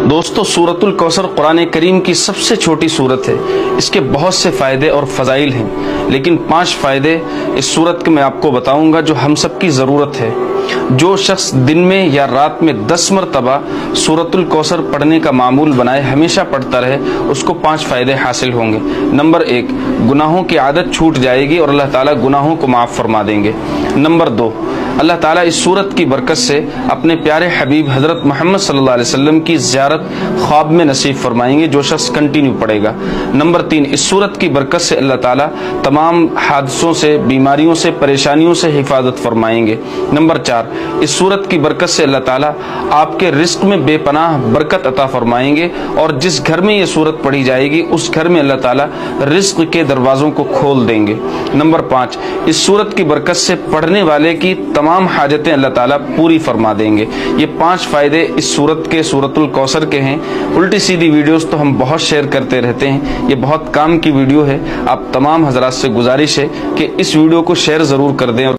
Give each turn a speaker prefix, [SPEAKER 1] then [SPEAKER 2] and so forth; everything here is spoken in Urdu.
[SPEAKER 1] دوستو سورۃ الکوثر قرآن کریم کی سب سے چھوٹی سورت ہے۔ اس کے بہت سے فائدے اور فضائل ہیں، لیکن 5 فائدے اس سورت کے میں آپ کو بتاؤں گا جو ہم سب کی ضرورت ہے۔ جو شخص دن میں یا رات میں 10 مرتبہ سورۃ الکوثر پڑھنے کا معمول بنائے، ہمیشہ پڑھتا رہے، اس کو 5 فائدے حاصل ہوں گے۔ نمبر 1، گناہوں کی عادت چھوٹ جائے گی اور اللہ تعالیٰ گناہوں کو معاف فرما دیں گے۔ نمبر 2، اللہ تعالیٰ اس سورت کی برکت سے اپنے پیارے حبیب حضرت محمد صلی اللہ علیہ وسلم کی زیارت خواب میں نصیب فرمائیں گے جو شخص کنٹینیو پڑھے گا۔ نمبر 3، اس سورت کی برکت سے اللہ تعالیٰ تمام حادثوں سے، بیماریوں سے، پریشانیوں سے حفاظت فرمائیں گے۔ نمبر 4، اس سورت کی برکت سے اللہ تعالیٰ آپ کے رزق میں بے پناہ برکت عطا فرمائیں گے، اور جس گھر میں یہ سورت پڑھی جائے گی اس گھر میں اللہ تعالیٰ رزق کے دروازوں کو کھول دیں گے۔ نمبر 5، اس سورت کی برکت سے پڑھنے والے کی تمام حاجتیں اللہ تعالیٰ پوری فرما دیں گے۔ یہ 5 فائدے اس سورت کے، سورۃ الکوثر کے ہیں۔ الٹی سیدھی ویڈیوز تو ہم بہت شیئر کرتے رہتے ہیں، یہ بہت کام کی ویڈیو ہے۔ آپ تمام حضرات سے گزارش ہے کہ اس ویڈیو کو شیئر ضرور کر دیں۔